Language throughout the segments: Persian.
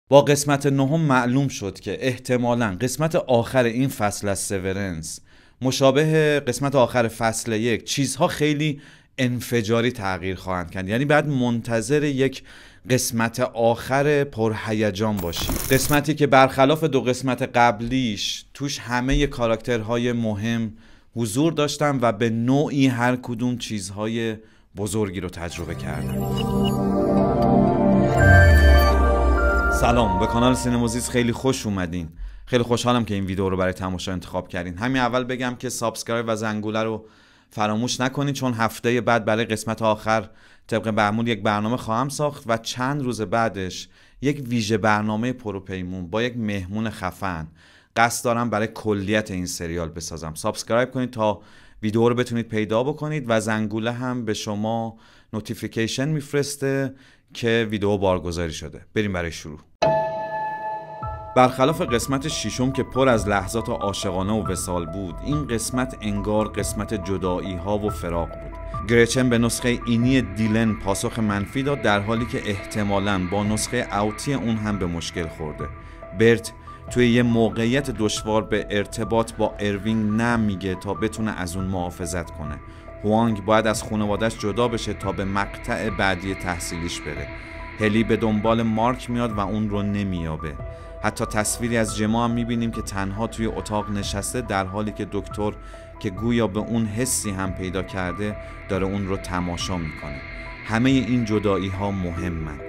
با قسمت نهم معلوم شد که احتمالاً قسمت آخر این فصل از سیورنس مشابه قسمت آخر فصل 1 چیزها خیلی انفجاری تغییر خواهند کرد. یعنی بعد منتظر یک قسمت آخر پرهیجان باشی، قسمتی که برخلاف دو قسمت قبلیش توش همه کاراکترهای مهم حضور داشتن و به نوعی هر کدوم چیزهای بزرگی رو تجربه کردن. سلام، به کانال سینموزیس خیلی خوش اومدین. خیلی خوشحالم که این ویدیو رو برای تماشا انتخاب کردین. همین اول بگم که سابسکرایب و زنگوله رو فراموش نکنید، چون هفته بعد برای قسمت آخر طبق معمول یک برنامه خواهم ساخت و چند روز بعدش یک ویژه برنامه پروپیمون با یک مهمون خفن قصد دارم برای کلیت این سریال بسازم. سابسکرایب کنید تا ویدیو رو بتونید پیدا بکنید و زنگوله هم به شما نوتیفیکیشن میفرسته که ویدیو بارگذاری شده. بریم برای شروع. برخلاف قسمت ششم که پر از لحظات عاشقانه و وصال بود، این قسمت انگار قسمت جدایی ها و فراق بود. گریچن به نسخه اینی دیلن پاسخ منفی داد، در حالی که احتمالاً با نسخه اوتی اون هم به مشکل خورده. برت توی یه موقعیت دشوار به ارتباط با اروینگ نمیگه تا بتونه از اون محافظت کنه. هوانگ باید از خانواده‌اش جدا بشه تا به مقطع بعدی تحصیلیش بره. هلی به دنبال مارک میاد و اون رو نمیابه. حتی تصویری از جما هم میبینیم که تنها توی اتاق نشسته، در حالی که دکتر که گویا به اون حسی هم پیدا کرده داره اون رو تماشا میکنه. همه این جدایی ها مهمن.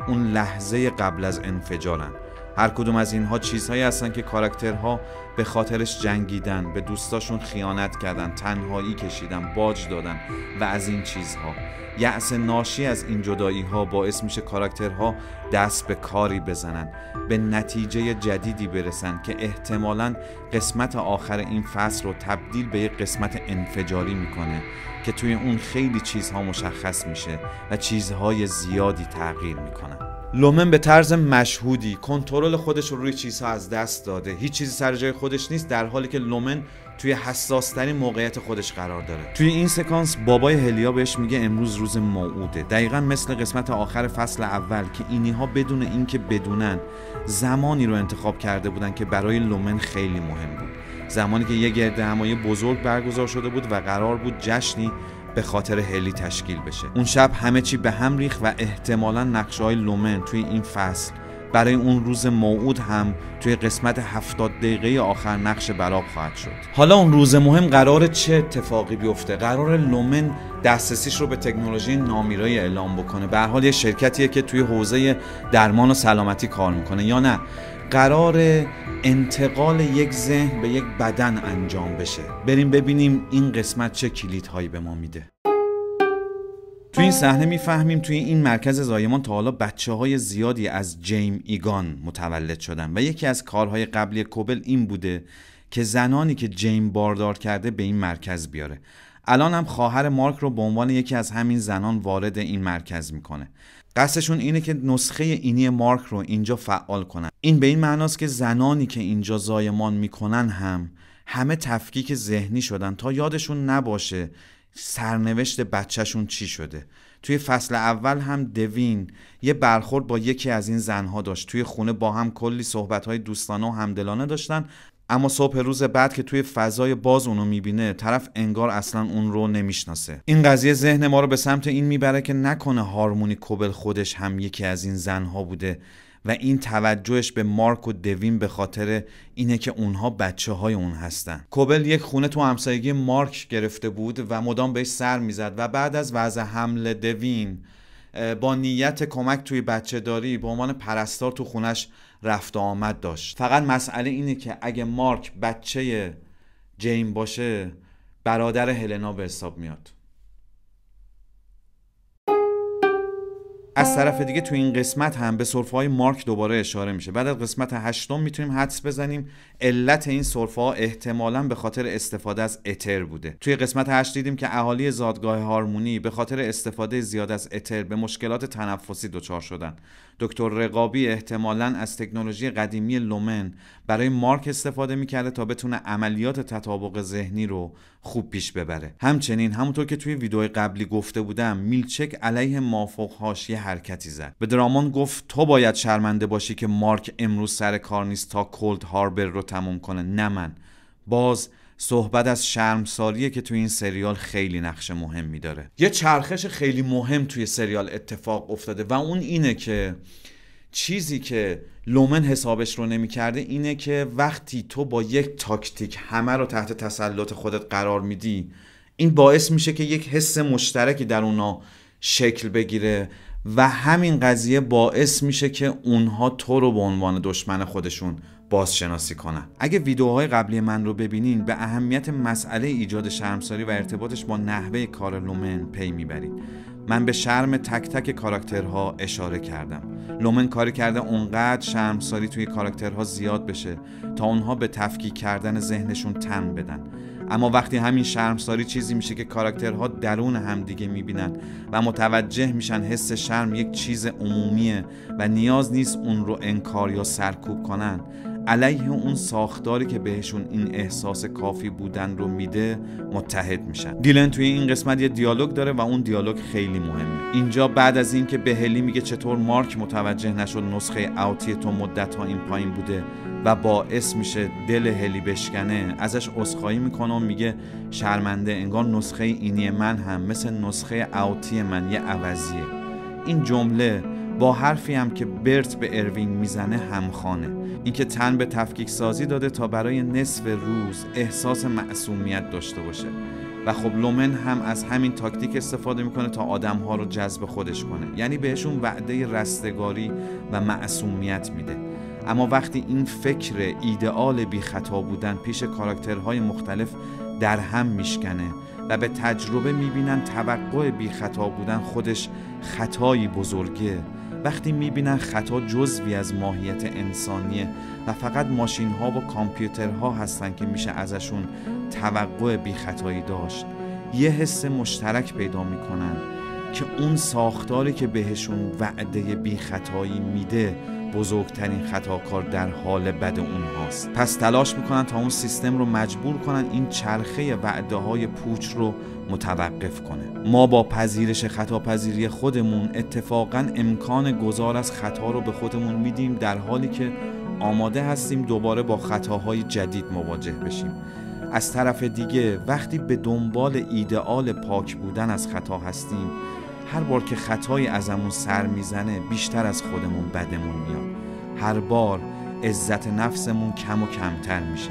اون لحظه قبل از انفجارن. هر کدوم از اینها چیزهایی هستن که کاراکترها به خاطرش جنگیدن، به دوستاشون خیانت کردن، تنهایی کشیدن، باج دادن و از این چیزها. یأس ناشی از این جدایی ها باعث میشه کاراکترها دست به کاری بزنن، به نتیجه جدیدی برسن که احتمالاً قسمت آخر این فصل رو تبدیل به یک قسمت انفجاری میکنه که توی اون خیلی چیزها مشخص میشه و چیزهای زیادی تغییر میکنن. لومن به طرز مشهودی کنترل خودش رو روی چیزها از دست داده. هیچ چیزی سر جای خودش نیست، در حالی که لومن توی حساس‌ترین موقعیت خودش قرار داره. توی این سکانس بابای هلیا بهش میگه امروز روز موعوده، دقیقاً مثل قسمت آخر فصل اول که اینها بدون اینکه بدونن زمانی رو انتخاب کرده بودن که برای لومن خیلی مهم بود. زمانی که یه گردهمایی بزرگ برگزار شده بود و قرار بود جشنی به خاطر هلی تشکیل بشه. اون شب همه چی به هم ریخت و احتمالاً نقشه‌های لومن توی این فصل برای اون روز موعود هم توی قسمت 70 دقیقه آخر نقش بلاغ خواهد شد. حالا اون روز مهم قراره چه اتفاقی بیفته؟ قراره لومن دسترسیش رو به تکنولوژی نامیرایی اعلام بکنه، به هر حال یه شرکتیه که توی حوزه درمان و سلامتی کار میکنه، یا نه قرار انتقال یک ذهن به یک بدن انجام بشه؟ بریم ببینیم این قسمت چه کلیدهایی به ما میده. توی این صحنه میفهمیم توی این مرکز زایمان تا حالا بچه‌های زیادی از جیم ایگان متولد شدن و یکی از کارهای قبلی کوبل این بوده که زنانی که جیم باردار کرده به این مرکز بیاره. الان هم خواهر مارک رو به عنوان یکی از همین زنان وارد این مرکز میکنه. قصدشون اینه که نسخه اینی مارک رو اینجا فعال کنن. این به این معناست که زنانی که اینجا زایمان میکنن همه تفکیک ذهنی شدن تا یادشون نباشه سرنوشت بچهشون چی شده. توی فصل اول هم دوین یه برخورد با یکی از این زنها داشت. توی خونه با هم کلی صحبت‌های دوستانه و همدلانه داشتن، اما صبح روز بعد که توی فضای باز اونو میبینه، طرف انگار اصلا اون رو نمیشناسه. این قضیه ذهن ما رو به سمت این میبره که نکنه هارمونی کوبل خودش هم یکی از این زنها بوده و این توجهش به مارک و دوین به خاطر اینه که اونها بچه های اون هستن. کوبل یک خونه تو همسایگی مارک گرفته بود و مدام بهش سر میزد و بعد از وضع حمل دوین با نیت کمک توی بچه داری به عنوان پرستار تو خونش رفت و آمد داشت. فقط مسئله اینه که اگه مارک بچه جیم باشه، برادر هلنا به حساب میاد. از طرف دیگه تو این قسمت هم به سرفه‌های مارک دوباره اشاره میشه. بعد از قسمت 8 میتونیم حدس بزنیم علت این سرفه‌ها احتمالاً به خاطر استفاده از اتر بوده. توی قسمت 8 دیدیم که اهالی زادگاه هارمونی به خاطر استفاده زیاد از اتر به مشکلات تنفسی دچار شدن. دکتر رقابی احتمالاً از تکنولوژی قدیمی لومن برای مارک استفاده می‌کرده تا بتونه عملیات تطابق ذهنی رو خوب پیش ببره. همچنین همونطور که توی ویدیو قبلی گفته بودم، میلچک علیه مافوق‌هاش یه حرکتی زد. به درامون گفت تو باید شرمنده باشی که مارک امروز سر کار نیست تا کولد هاربر رو تموم کنه، نه من. باز صحبت از شرمساریه که توی این سریال خیلی نقش مهمی داره. یه چرخش خیلی مهم توی سریال اتفاق افتاده و اون اینه که چیزی که لومن حسابش رو نمی کرده اینه که وقتی تو با یک تاکتیک همه رو تحت تسلط خودت قرار میدی، این باعث میشه که یک حس مشترکی در اونا شکل بگیره و همین قضیه باعث میشه که اونها تو رو به عنوان دشمن خودشون بازشناسی کنن. اگه ویدیوهای قبلی من رو ببینین به اهمیت مسئله ایجاد شرمساری و ارتباطش با نحوه کار لومن پی میبرید. من به شرم تک تک کاراکترها اشاره کردم. لومن کاری کرده اونقدر شرمساری توی کاراکترها زیاد بشه تا اونها به تفکیک کردن ذهنشون تن بدن. اما وقتی همین شرمساری چیزی میشه که کاراکترها درون همدیگه میبینن و متوجه میشن حس شرم یک چیز عمومیه و نیاز نیست اون رو انکار یا سرکوب کنن، علیه اون ساختاری که بهشون این احساس کافی بودن رو میده متحد میشن. دیلن توی این قسمت یه دیالوگ داره و اون دیالوگ خیلی مهمه. اینجا بعد از این که به هلی میگه چطور مارک متوجه نشد نسخه اوتی تو مدت‌ها این پایین بوده و باعث میشه دل هلی بشکنه، ازش عذرخواهی میکنه و میگه شرمنده، انگار نسخه اینی من هم مثل نسخه اوتی من یه عوضیه. این جمله با حرفی هم که برت به اروین میزنه همخوانه. اینکه تن به تفکیک سازی داده تا برای نصف روز احساس معصومیت داشته باشه و خب لومن هم از همین تاکتیک استفاده میکنه تا آدمها رو جذب خودش کنه، یعنی بهشون وعده رستگاری و معصومیت میده. اما وقتی این فکر ایدئال بی خطا بودن پیش کاراکترهای مختلف در هم میشکنه و به تجربه میبینن توقع بی خطا بودن خودش خطایی بزرگه، وقتی میبینن خطا جزوی از ماهیت انسانیه و فقط ماشین ها و کامپیوترها هستن که میشه ازشون توقع بی خطایی داشت، یه حس مشترک پیدا میکنن که اون ساختاری که بهشون وعده بی خطایی میده بزرگترین خطاکار در حال بد اونهاست. پس تلاش میکنن تا اون سیستم رو مجبور کنن این چرخه وعده های پوچ رو متوقف کنه. ما با پذیرش خطاپذیری خودمون اتفاقا امکان گذار از خطا رو به خودمون میدیم، در حالی که آماده هستیم دوباره با خطاهای جدید مواجه بشیم. از طرف دیگه وقتی به دنبال ایدئال پاک بودن از خطا هستیم، هر بار که خطایی ازمون سر میزنه بیشتر از خودمون بدمون میاد. هر بار عزت نفسمون کم و کمتر میشه.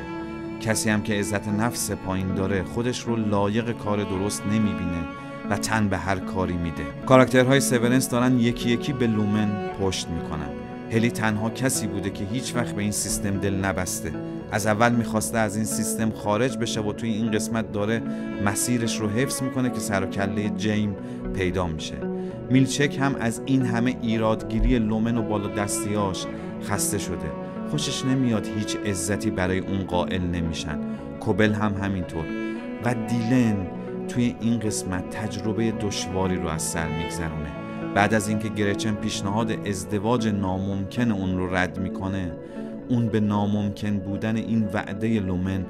کسی هم که عزت نفس پایین داره خودش رو لایق کار درست نمیبینه و تن به هر کاری میده. کاراکترهای سیورنس دارن یکی یکی به لومن پشت میکنن. هلی تنها کسی بوده که هیچ وقت به این سیستم دل نبسته. از اول میخواسته از این سیستم خارج بشه و توی این قسمت داره مسیرش رو حفظ میکنه که سر و کله جیم پیدا میشه. میلچک هم از این همه ایرادگیری لومن و بالا دستیاش خسته شده. خوشش نمیاد هیچ عزتی برای اون قائل نمیشن. کوبل هم همینطور. و دیلن توی این قسمت تجربه دشواری رو از سر میگذرونه. بعد از اینکه گرچن پیشنهاد ازدواج ناممکن اون رو رد میکنه، اون به ناممکن بودن این وعده لومن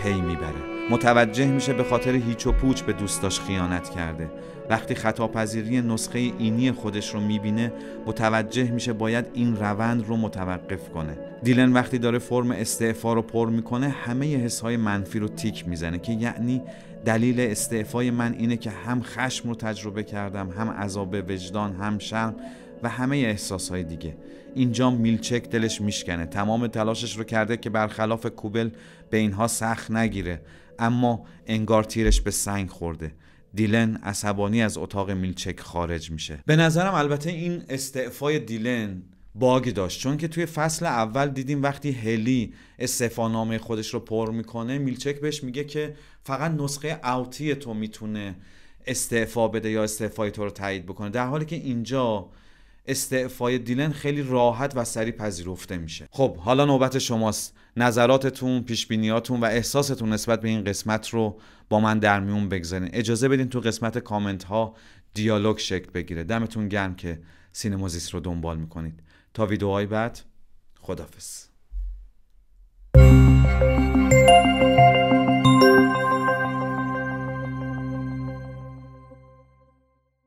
پی میبره. متوجه میشه به خاطر هیچ و پوچ به دوستاش خیانت کرده. وقتی خطاپذیری نسخه اینی خودش رو میبینه متوجه میشه باید این روند رو متوقف کنه. دیلن وقتی داره فرم استعفا رو پر میکنه همه حسهای منفی رو تیک میزنه که یعنی دلیل استعفای من اینه که هم خشم رو تجربه کردم، هم عذاب وجدان، هم شرم و همه احساسهای دیگه. اینجا میلچک دلش میشکنه. تمام تلاشش رو کرده که برخلاف کوبل به اینها سخت نگیره، اما انگار تیرش به سنگ خورده. دیلن عصبانی از اتاق میلچک خارج میشه. به نظرم البته این استعفای دیلن باگ داشت، چون که توی فصل اول دیدیم وقتی هلی استعفانامه خودش رو پر میکنه میلچک بهش میگه که فقط نسخه اوتی تو میتونه استعفا بده یا استعفای تو رو تایید بکنه، در حالی که اینجا استعفای دیلن خیلی راحت و سریع پذیرفته میشه. خب حالا نوبت شماست. نظراتتون، پیشبینیاتون و احساستون نسبت به این قسمت رو با من در میون بگذارین. اجازه بدین تو قسمت کامنت ها دیالوگ شکل بگیره. دمتون گرم که سینمازیست رو دنبال میکنید. تا ویدیوهای بعد، خداحافظ.